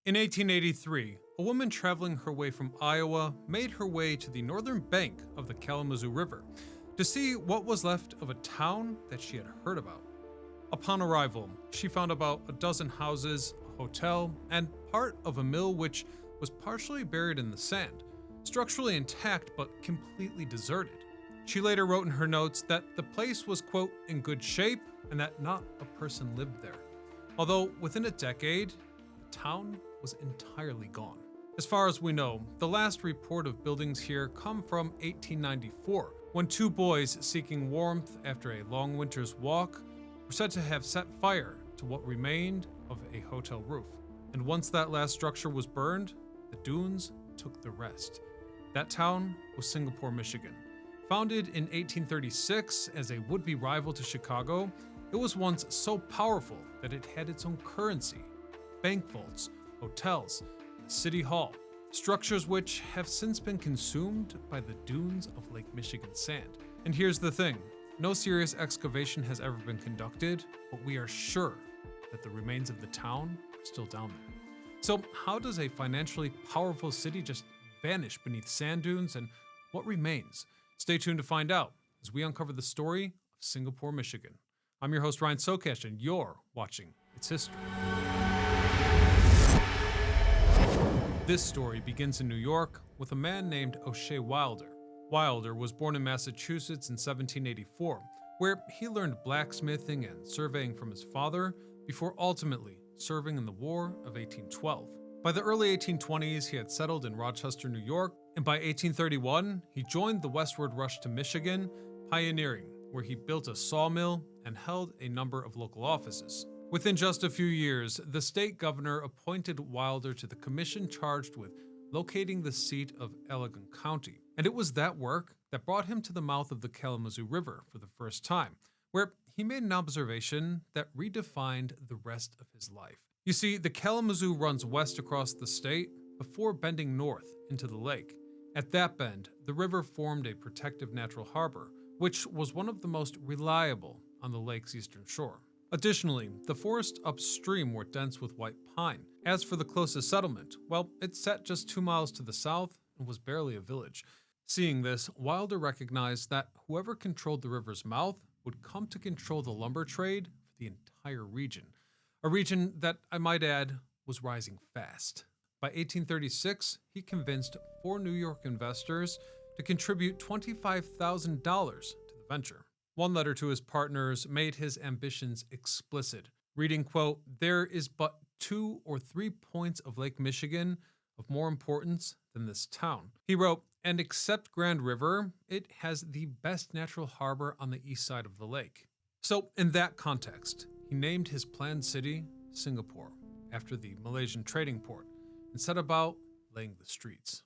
In 1883, a woman traveling her way from Iowa made her way to the northern bank of the Kalamazoo River to see what was left of a town that she had heard about. Upon arrival, she found about a dozen houses, a hotel, and part of a mill which was partially buried in the sand, structurally intact but completely deserted. She later wrote in her notes that the place was, quote, in good shape and that not a person lived there. Although within a decade, the town was entirely gone. As far as we know, the last report of buildings here come from 1894, when two boys seeking warmth after a long winter's walk were said to have set fire to what remained of a hotel roof. And once that last structure was burned, the dunes took the rest. That town was Singapore, Michigan. Founded in 1836 as a would-be rival to Chicago, it was once so powerful that it had its own currency, bank vaults, hotels, city hall, structures which have since been consumed by the dunes of Lake Michigan sand. And here's the thing, no serious excavation has ever been conducted, but we are sure that the remains of the town are still down there. So how does a financially powerful city just vanish beneath sand dunes, and what remains? Stay tuned to find out as we uncover the story of Singapore, Michigan. I'm your host, Ryan Sokash, and you're watching It's History. This story begins in New York with a man named Oshea Wilder. Wilder was born in Massachusetts in 1784, where he learned blacksmithing and surveying from his father before ultimately serving in the War of 1812. By the early 1820s, he had settled in Rochester, New York, and by 1831, he joined the westward rush to Michigan, pioneering, where he built a sawmill and held a number of local offices. Within just a few years, the state governor appointed Wilder to the commission charged with locating the seat of Allegan County. And it was that work that brought him to the mouth of the Kalamazoo River for the first time, where he made an observation that redefined the rest of his life. You see, the Kalamazoo runs west across the state before bending north into the lake. At that bend, the river formed a protective natural harbor, which was one of the most reliable on the lake's eastern shore. Additionally, the forests upstream were dense with white pine. As for the closest settlement, well, it sat just 2 miles to the south and was barely a village. Seeing this, Wilder recognized that whoever controlled the river's mouth would come to control the lumber trade for the entire region. A region that, I might add, was rising fast. By 1836, he convinced 4 New York investors to contribute $25,000 to the venture. One letter to his partners made his ambitions explicit, reading, quote, "There is but 2 or 3 points of Lake Michigan of more importance than this town." He wrote, "And except Grand River, it has the best natural harbor on the east side of the lake." So in that context, he named his planned city Singapore, after the Malaysian trading port, and set about laying the streets.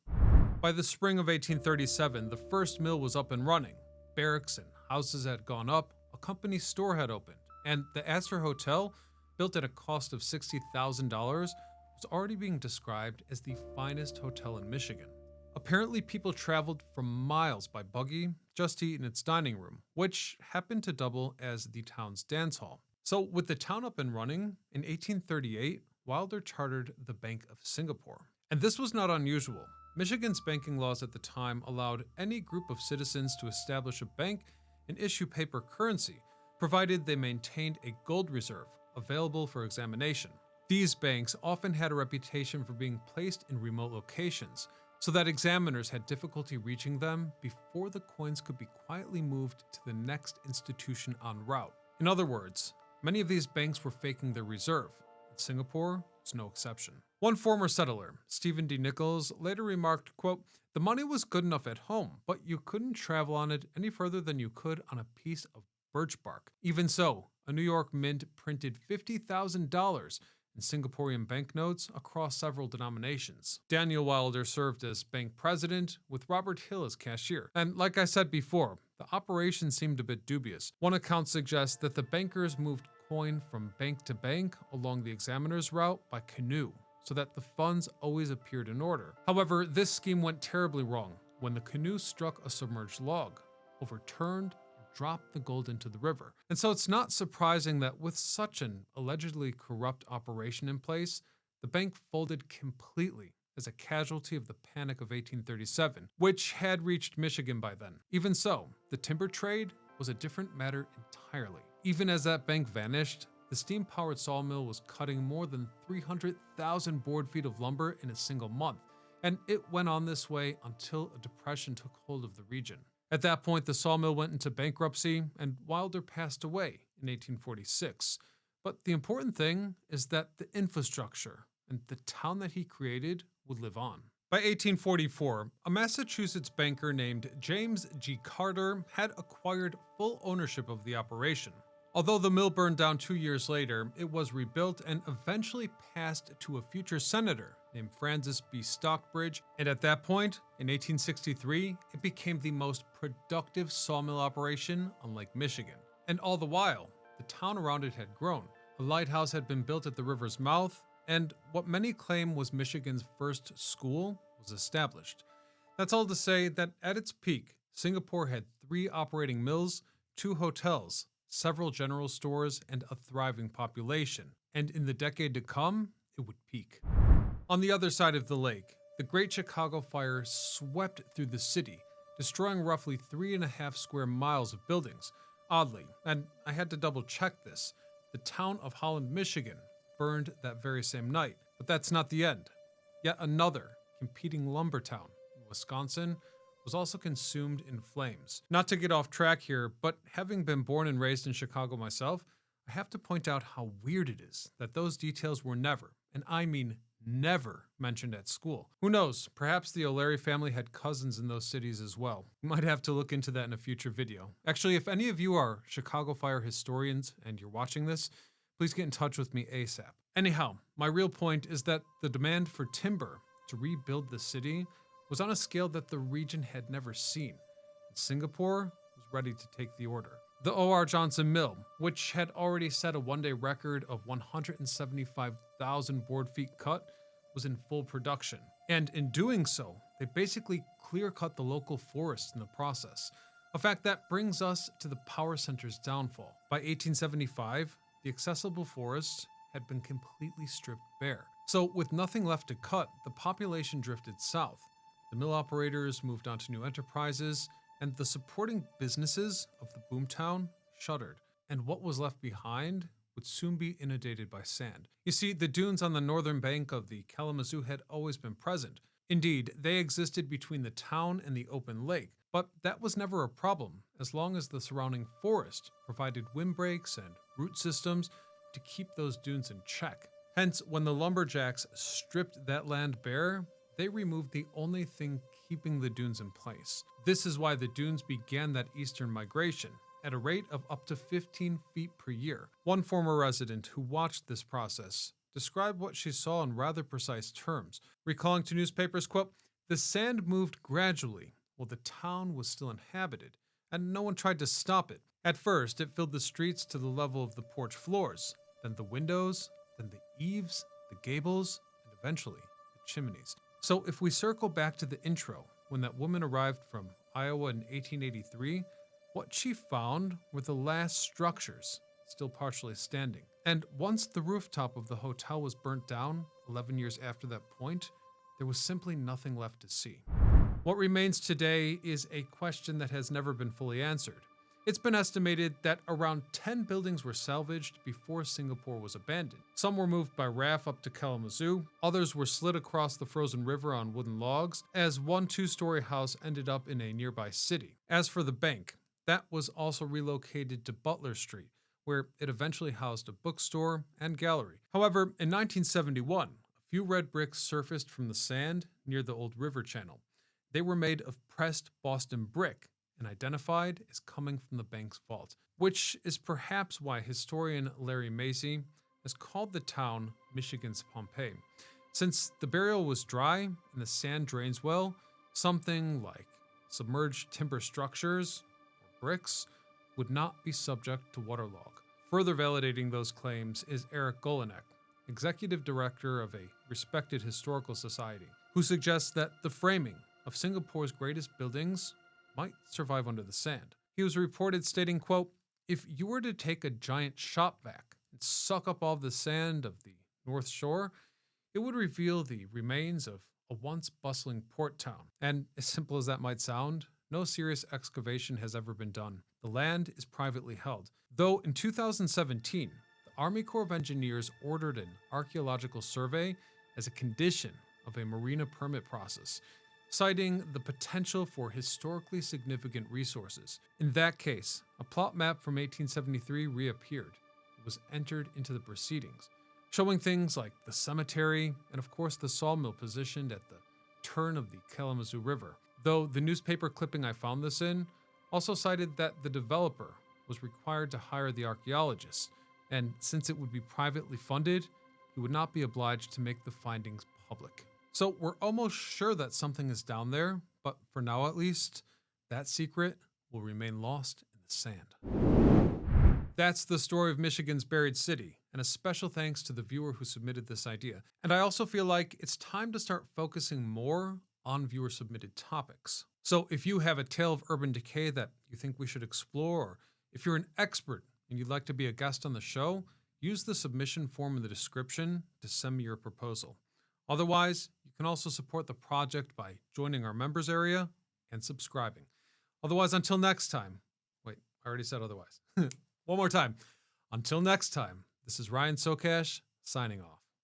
By the spring of 1837, the first mill was up and running. Barracks and houses had gone up, a company store had opened, and the Astor Hotel, built at a cost of $60,000, was already being described as the finest hotel in Michigan. Apparently, people traveled from miles by buggy just to eat in its dining room, which happened to double as the town's dance hall. So with the town up and running, in 1838, Wilder chartered the Bank of Singapore. And this was not unusual. Michigan's banking laws at the time allowed any group of citizens to establish a bank and issue paper currency, provided they maintained a gold reserve available for examination. These banks often had a reputation for being placed in remote locations, so that examiners had difficulty reaching them before the coins could be quietly moved to the next institution en route. In other words, many of these banks were faking their reserve, and Singapore was no exception. One former settler, Stephen D. Nichols, later remarked, quote, "The money was good enough at home, but you couldn't travel on it any further than you could on a piece of birch bark. Even so, a New York mint printed $50,000 in Singaporean banknotes across several denominations." Daniel Wilder served as bank president, with Robert Hill as cashier. And like I said before, the operation seemed a bit dubious. One account suggests that the bankers moved coin from bank to bank along the examiner's route by canoe, so that the funds always appeared in order. However, this scheme went terribly wrong when the canoe struck a submerged log, overturned, and dropped the gold into the river. And so it's not surprising that with such an allegedly corrupt operation in place, the bank folded completely as a casualty of the Panic of 1837, which had reached Michigan by then. Even so, the timber trade was a different matter entirely. Even as that bank vanished, the steam-powered sawmill was cutting more than 300,000 board feet of lumber in a single month, and it went on this way until a depression took hold of the region. At that point, the sawmill went into bankruptcy, and Wilder passed away in 1846. But the important thing is that the infrastructure and the town that he created would live on. By 1844, a Massachusetts banker named James G. Carter had acquired full ownership of the operation. Although the mill burned down 2 years later, it was rebuilt and eventually passed to a future senator named Francis B. Stockbridge, and at that point, in 1863, it became the most productive sawmill operation on Lake Michigan. And all the while, the town around it had grown. A lighthouse had been built at the river's mouth, and what many claim was Michigan's first school was established. That's all to say that at its peak, Singapore had 3 operating mills, 2 hotels, several general stores, and a thriving population. And in the decade to come, it would peak. On the other side of the lake, the Great Chicago Fire swept through the city, destroying roughly 3.5 square miles of buildings. Oddly, and I had to double check this, the town of Holland, Michigan burned that very same night. But that's not the end. Yet another competing lumber town in Wisconsin was also consumed in flames. Not to get off track here, but having been born and raised in Chicago myself, I have to point out how weird it is that those details were never, and I mean never, mentioned at school. Who knows, perhaps the O'Leary family had cousins in those cities as well. We might have to look into that in a future video. Actually, if any of you are Chicago fire historians and you're watching this, please get in touch with me ASAP. Anyhow, my real point is that the demand for timber to rebuild the city was on a scale that the region had never seen. And Singapore was ready to take the order. The O.R. Johnson Mill, which had already set a one-day record of 175,000 board feet cut, was in full production. And in doing so, they basically clear-cut the local forest in the process. A fact that brings us to the power center's downfall. By 1875, the accessible forest had been completely stripped bare. So with nothing left to cut, the population drifted south. The mill operators moved on to new enterprises, and the supporting businesses of the boomtown shuttered, and what was left behind would soon be inundated by sand. You see, the dunes on the northern bank of the Kalamazoo had always been present. Indeed, they existed between the town and the open lake, but that was never a problem as long as the surrounding forest provided windbreaks and root systems to keep those dunes in check. Hence, when the lumberjacks stripped that land bare, they removed the only thing keeping the dunes in place. This is why the dunes began that eastern migration at a rate of up to 15 feet per year. One former resident who watched this process described what she saw in rather precise terms, recalling to newspapers, quote, "The sand moved gradually while the town was still inhabited, and no one tried to stop it. At first, it filled the streets to the level of the porch floors, then the windows, then the eaves, the gables, and eventually the chimneys." So if we circle back to the intro, when that woman arrived from Iowa in 1883, what she found were the last structures still partially standing. And once the rooftop of the hotel was burnt down 11 years after that point, there was simply nothing left to see. What remains today is a question that has never been fully answered. It's been estimated that around 10 buildings were salvaged before Singapore was abandoned. Some were moved by raft up to Kalamazoo, others were slid across the frozen river on wooden logs, as one 2-story house ended up in a nearby city. As for the bank, that was also relocated to Butler Street, where it eventually housed a bookstore and gallery. However, in 1971, a few red bricks surfaced from the sand near the old river channel. They were made of pressed Boston brick and identified as coming from the bank's vault, which is perhaps why historian Larry Macy has called the town Michigan's Pompeii. Since the burial was dry and the sand drains well, something like submerged timber structures or bricks would not be subject to waterlog. Further validating those claims is Eric Golinek, executive director of a respected historical society, who suggests that the framing of Singapore's greatest buildings might survive under the sand. He was reported stating, quote, "If you were to take a giant shop vac and suck up all the sand of the North Shore, It would reveal the remains of a once bustling port town. And as simple as that might sound, no serious excavation has ever been done. The land is privately held, though in 2017, the Army Corps of Engineers ordered an archaeological survey as a condition of a marina permit process, citing the potential for historically significant resources. In that case, a plot map from 1873 reappeared. It was entered into the proceedings, showing things like the cemetery and, of course, the sawmill positioned at the turn of the Kalamazoo River. Though the newspaper clipping I found this in also cited that the developer was required to hire the archaeologists, and since it would be privately funded, he would not be obliged to make the findings public. So we're almost sure that something is down there, but for now at least, that secret will remain lost in the sand. That's the story of Michigan's buried city, and a special thanks to the viewer who submitted this idea. And I also feel like it's time to start focusing more on viewer submitted topics. So if you have a tale of urban decay that you think we should explore, or if you're an expert and you'd like to be a guest on the show, use the submission form in the description to send me your proposal. Otherwise, you can also support the project by joining our members area and subscribing. Otherwise, until next time. Wait, I already said otherwise. One more time. Until next time, this is Ryan Sokash signing off.